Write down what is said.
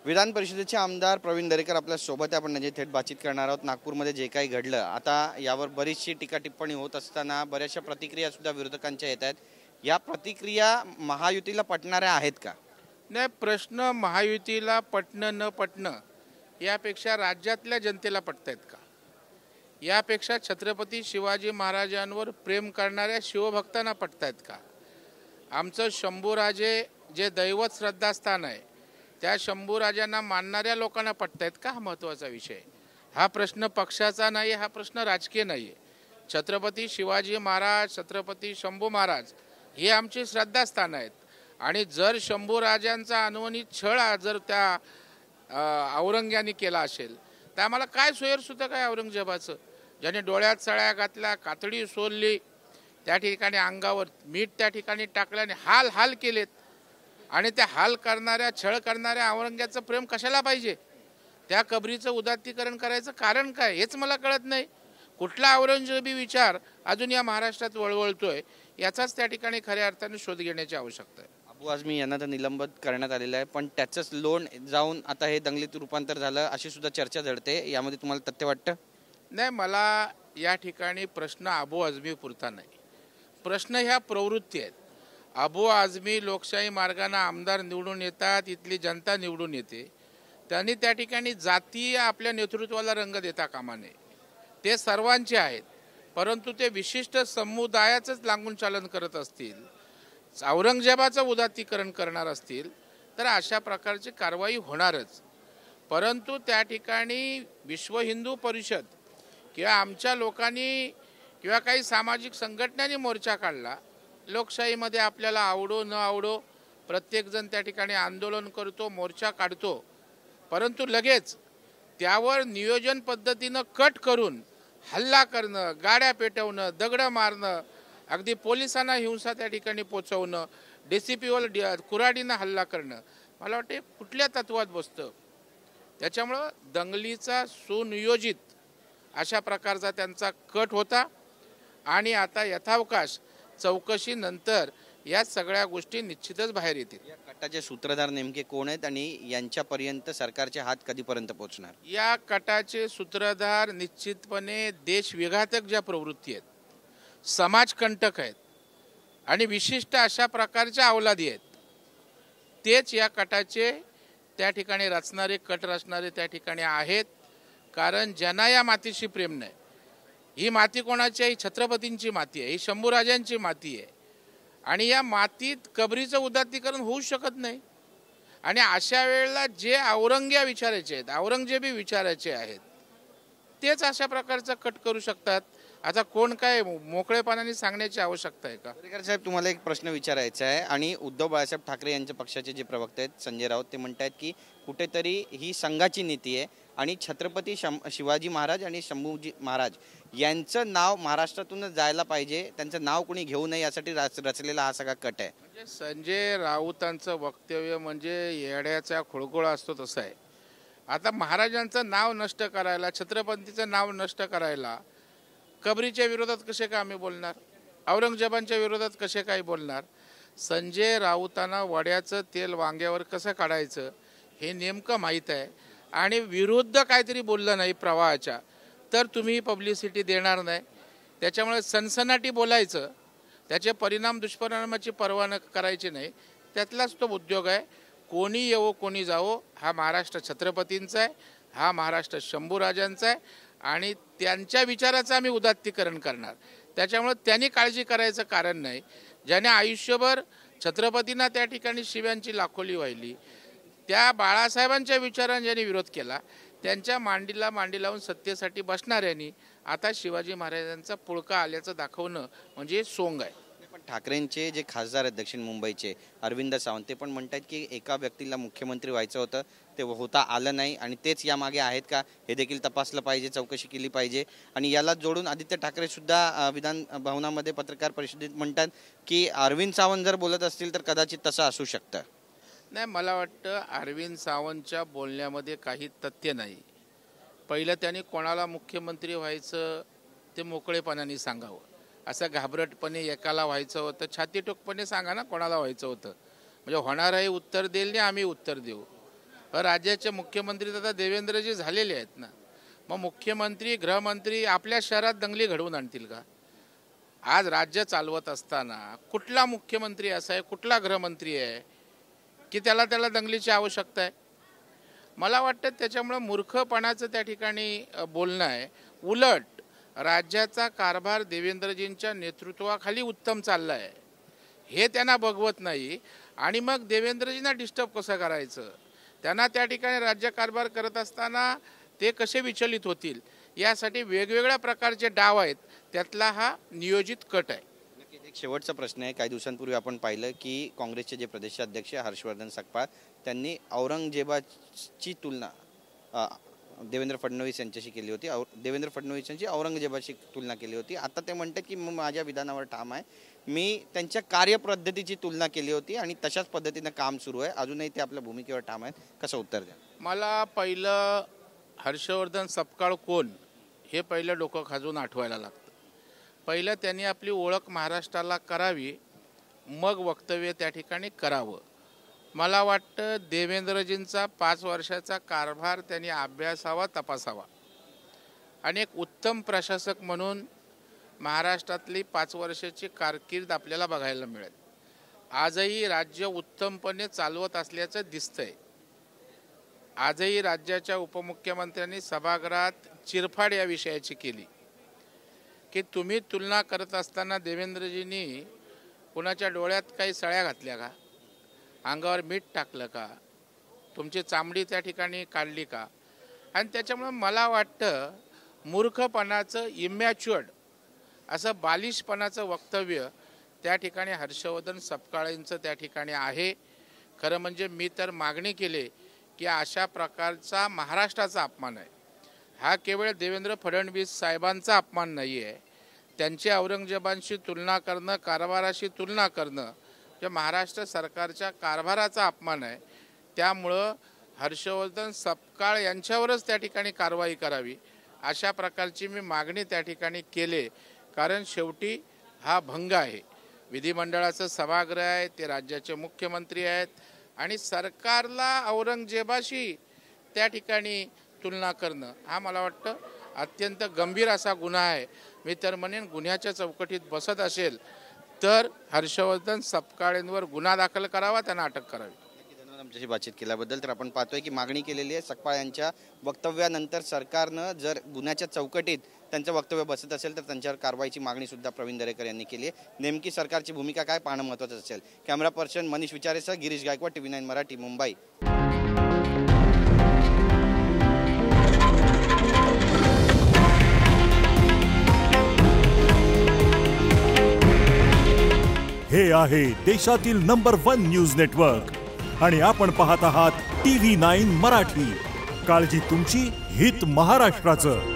विधान परिषदेचे आमदार प्रवीण दरेकर आपल्या सोबत आहे. आपण म्हणजे थेट बातचीत करणार आहोत. नागपूरमध्ये जे काही घडलं, आता यावर बरीचशी टीका टिप्पणी होत असताना बऱ्याचशा प्रतिक्रिया सुद्धा विरोधकांच्या येत आहेत. या प्रतिक्रिया महायुतीला पटणाऱ्या आहेत का? नाही, प्रश्न महायुतीला पटणं न पटणं यापेक्षा राज्यातल्या जनतेला पटतायत का? यापेक्षा छत्रपती शिवाजी महाराजांवर प्रेम करणाऱ्या शिवभक्तांना पटतायत का? आमचं शंभूराजे जे दैवत श्रद्धास्थान आहे, त्या शंभूराजांना मानणाऱ्या लोकांना पटतायत का? हा महत्त्वाचा विषय. हा प्रश्न पक्षाचा नाही, हा प्रश्न राजकीय नाही आहे. छत्रपती शिवाजी महाराज, छत्रपती शंभू महाराज हे आमची श्रद्धास्थान आहेत. आणि जर शंभूराजांचा अनवणित छळ जर त्या औरंग्याने केला असेल तर आम्हाला काय सोयरसुद्धा काय औरंगजेबाचं, ज्याने डोळ्यात सळ्या घातल्या, कातडी सोलली, त्या ठिकाणी अंगावर मीठ त्या ठिकाणी टाकल्याने हाल हाल केलेत. आणि त्या हाल करणाऱ्या, छळ करणाऱ्या औरंग्याचं प्रेम कशाला पाहिजे? त्या कबरीचं उदात्तीकरण करायचं कारण काय हेच मला कळत नाही. कुठला औरंगजेबी विचार अजून या महाराष्ट्रात वळवळतोय, याचाच त्या ठिकाणी खऱ्या अर्थाने शोध घेण्याची आवश्यकता आहे. अबू आझमी यांना तर निलंबित करण्यात आलेलं आहे, पण त्याचंच लोण जाऊन आता हे दंगलीत रूपांतर झालं अशी सुद्धा चर्चा झडते. यामध्ये तुम्हाला तथ्य वाटतं? नाही, मला या ठिकाणी प्रश्न अबू आझमी पुरता नाही. प्रश्न ह्या प्रवृत्ती आहेत. अबू आझमी लोकशाही मार्गाने आमदार निवडून येतात, इथली जनता निवडून येते. त्यांनी त्या ठिकाणी जातीय आपल्या नेतृत्वाला रंग देता कामा नये. ते सर्वांचे आहेत, परंतु ते विशिष्ट समुदायाचंच लागून चालन करत असतील, औरंगजेबाचं उदात्तीकरण करणार असतील तर अशा प्रकारची कारवाई होणारच. परंतु त्या ठिकाणी विश्व हिंदू परिषद किंवा आमच्या लोकांनी किंवा काही सामाजिक संघटनांनी मोर्चा काढला. लोकशाहीमध्ये आपल्याला आवडो न आवडो प्रत्येकजण त्या ठिकाणी आंदोलन करतो, मोर्चा काढतो, परंतु लगेच त्यावर नियोजन पद्धतीनं कट करून हल्ला करणं, गाड्या पेटवणं, दगडं मारणं, अगदी पोलिसांना हिंसा त्या ठिकाणी पोचवणं, DCPवर कुऱ्हाडीनं हल्ला करणं, मला वाटते कुठल्या तत्वात बसतं. त्याच्यामुळं दंगलीचा सुनियोजित अशा प्रकारचा त्यांचा कट होता. आणि आता यथावकाश चौकशीनंतर या सगळ्या गोष्टी निश्चितच बाहेर येतील. या कटाचे सूत्रधार नेमके कोण आहेत आणि यांच्यापर्यंत सरकारचे हात कधीपर्यंत पोहोचणार? या कटाचे सूत्रधार निश्चितपणे देशविघातक ज्या प्रवृत्ती आहेत, समाजकंटक आहेत आणि विशिष्ट अशा प्रकारच्या अवलादी आहेत, तेच या कटाचे त्या ठिकाणी रचणारे, कट रचणारे त्या ठिकाणी आहेत. कारण ज्यांना या मातीशी प्रेम नाही, ही माती कोणाची आहे? ही छत्रपतींची माती आहे, ही शंभूराजांची माती आहे. आणि या मातीत कबरीचं उदात्तीकरण होऊ शकत नाही. आणि अशा वेळेला जे औरंग्या विचारायचे आहेत, औरंगजेबी विचारायचे आहेत, तेच अशा प्रकारचा कट करू शकतात. आता कोण काय मोकळेपणाने सांगण्याची आवश्यकता आहे का? दरेकर साहेब, तुम्हाला एक प्रश्न विचारायचा आहे. आणि उद्धव बाळासाहेब ठाकरे यांच्या पक्षाचे जे प्रवक्ते आहेत संजय राऊत, ते म्हणतात की कुठेतरी ही संघाची नीती आहे आणि छत्रपती शिवाजी महाराज आणि शंभूजी महाराज यांचं नाव महाराष्ट्रातूनच जायला पाहिजे, त्यांचं नाव कोणी घेऊ नये यासाठी रचलेला हा सगळा कट आहे. म्हणजे संजय राऊतांचं वक्तव्य म्हणजे येड्याचा खुळखुळा असतो तसं आहे. आता महाराजांचं नाव नष्ट करायला, छत्रपतीचं नाव नष्ट करायला कबरीच्या विरोधात कसे काय आम्ही बोलणार? औरंगजेबांच्या विरोधात कसे काय बोलणार? संजय राऊतांना वड्याचं तेल वांग्यावर कसं काढायचं हे नेमकं माहीत आहे. आणि विरुद्ध काहीतरी बोललं नाही प्रवाहाच्या तर तुम्ही पब्लिसिटी देणार नाही. त्याच्यामुळे सनसनाटी बोलायचं, त्याचे परिणाम दुष्परिणामाची पर्वा न करायची नाही, त्यातलाच तो उद्योग आहे. कोणी येवो कोणी जावो, हा महाराष्ट्र छत्रपतींचा आहे, हा महाराष्ट्र शंभूराजांचा आहे आणि त्यांच्या विचाराचं आम्ही उदात्तीकरण करणार. त्याच्यामुळे त्यांनी काळजी करायचं कारण नाही. ज्याने आयुष्यभर छत्रपतींना त्या ठिकाणी शिव्यांची लाखोली वाहिली, त्या बाळासाहेबांच्या विचारांनी ज्यांनी विरोध केला, त्यांच्या मांडीला मांडी लावून सत्तेसाठी बसणाऱ्यांनी आता शिवाजी महाराजांचा पुळका आल्याचं दाखवणं म्हणजे सोंग आहे. पण ठाकरेंचे जे खासदार आहेत दक्षिण मुंबईचे अरविंद सावंत, ते पण म्हणतात की एका व्यक्तीला मुख्यमंत्री व्हायचं होतं, ते होता आलं नाही आणि तेच यामागे आहेत का हे देखील तपासलं पाहिजे, चौकशी केली पाहिजे. आणि याला जोडून आदित्य ठाकरे सुद्धा विधान भवनामध्ये पत्रकार परिषदेत म्हणतात की अरविंद सावंत जर बोलत असतील तर कदाचित तसं असू शकतं. नाही, मला वाटतं अरविंद सावंतच्या बोलण्यामध्ये काही तथ्य नाही. पहिलं त्यांनी कोणाला मुख्यमंत्री व्हायचं ते मोकळेपणाने सांगावं. असं घाबरटपणे एकाला व्हायचं होतं, छातीटोकपणे सांगा ना कोणाला व्हायचं होतं, म्हणजे होणारही उत्तर देईल आणि आम्ही उत्तर देऊ. राज्याचे मुख्यमंत्री तर आता देवेंद्रजी झालेले आहेत ना, मग मुख्यमंत्री गृहमंत्री आपल्या शहरात दंगली घडवून आणतील का? आज राज्य चालवत असताना कुठला मुख्यमंत्री असा आहे, कुठला गृहमंत्री आहे की त्याला दंगलीची आवश्यकता आहे? मला वाटतं त्याच्यामुळं मूर्खपणाचं त्या ठिकाणी बोलणं आहे. उलट राज्याचा कारभार देवेंद्रजींच्या नेतृत्वाखाली उत्तम चालला आहे हे त्यांना बघवत नाही. आणि मग देवेंद्रजींना डिस्टर्ब कसं करायचं, त्यांना त्या ठिकाणी राज्य कारभार करत असताना ते कसे विचलित होतील यासाठी वेगवेगळ्या प्रकारचे डाव आहेत. त्यातला हा नियोजित कट आहे. एक शेवटचा प्रश्न आहे. काही दिवसांपूर्वी आपण पाहिलं की काँग्रेसचे जे प्रदेशाध्यक्ष हर्षवर्धन सकपाळ त्यांनी औरंगजेबाची तुलना देवेंद्र फडणवीस यांच्याशी केली होती. देवेंद्र फडणवीस यांची औरंगजेबाशी तुलना केली होती. आता ते म्हणतात की माझ्या विधानावर ठाम आहे, मी त्यांच्या कार्यपद्धतीची तुलना केली होती आणि तशाच पद्धतीनं काम सुरू आहे. अजूनही ते आपल्या भूमिकेवर ठाम आहेत. कसं उत्तर द्या? मला पहिलं हर्षवर्धन सकपाळ कोण हे पहिलं डोकं खाजून आठवायला लागतं. पहिलं त्यांनी आपली ओळख महाराष्ट्राला करावी, मग वक्तव्य त्या ठिकाणी करावं. मला वाटतं देवेंद्रजींचा 5 वर्षाचा कारभार त्यांनी अभ्यासावा, तपासावा आणि एक उत्तम प्रशासक म्हणून महाराष्ट्रातली 5 वर्षाची कारकीर्द आपल्याला बघायला मिळेल. आजही राज्य उत्तमपणे चालवत असल्याचं दिसतंय. आजही राज्याच्या उपमुख्यमंत्र्यांनी सभागृहात चिरफाड या विषयाची केली की तुम्ही तुलना करत असताना देवेंद्रजींनी कुणाच्या डोळ्यात काही सळ्या घातल्या का, अंगावर मीठ टाकलं का, तुमची चामडी त्या ठिकाणी काढली का? आणि त्याच्यामुळं मला वाटतं मूर्खपणाचं, इमॅच्युअर्ड असं बालिशपणाचं वक्तव्य त्या ठिकाणी हर्षवर्धन सकपाळांचं त्या ठिकाणी आहे. खरं म्हणजे मी तर मागणी केली की अशा प्रकारचा महाराष्ट्राचा अपमान आहे. हा केवळ देवेंद्र फडणवीस साहेबांचा अपमान नाही आहे. त्यांची औरंगजेबांशी तुलना करणं, कारभाराशी तुलना करणं जे महाराष्ट्र सरकारच्या कारभाराचा अपमान आहे. त्यामुळं हर्षवर्धन सकपाळ यांच्यावरच त्या ठिकाणी कारवाई करावी अशा प्रकारची मी मागणी त्या ठिकाणी केली. कारण शेवटी हा भंग आहे. विधिमंडळाचं सभागृह आहे, ते राज्याचे मुख्यमंत्री आहेत आणि सरकारला औरंगजेबाशी त्या ठिकाणी तुलना करणं हा मला वाटतं अत्यंत गंभीर असा गुन्हा आहे. मी तर म्हणेन गुन्ह्याच्या चौकटीत बसत असेल तर हर्षवर्धन सकपाळांवर गुन्हा दाखल करावा, त्यांना अटक करावी. आमच्याशी बातचीत केल्याबद्दल. तर आपण पाहतोय की मागणी केलेली आहे सकपाळ यांच्या वक्तव्यानंतर सरकारनं जर गुन्ह्याच्या चौकटीत त्यांचं वक्तव्य बसत असेल तर त्यांच्यावर कारवाईची मागणी सुद्धा प्रवीण दरेकर यांनी केली आहे. नेमकी सरकारची भूमिका काय पाहणं महत्त्वाचं असेल. कॅमेरा पर्सन मनीष विचारेसह गिरीश गायकवाड, TV9 मराठी, मुंबई. हे आहे देशातील नंबर 1 न्यूज नेटवर्क आणि आपण पाहत आहात TV9 मराठी. काळजी तुमची, हित महाराष्ट्राचं.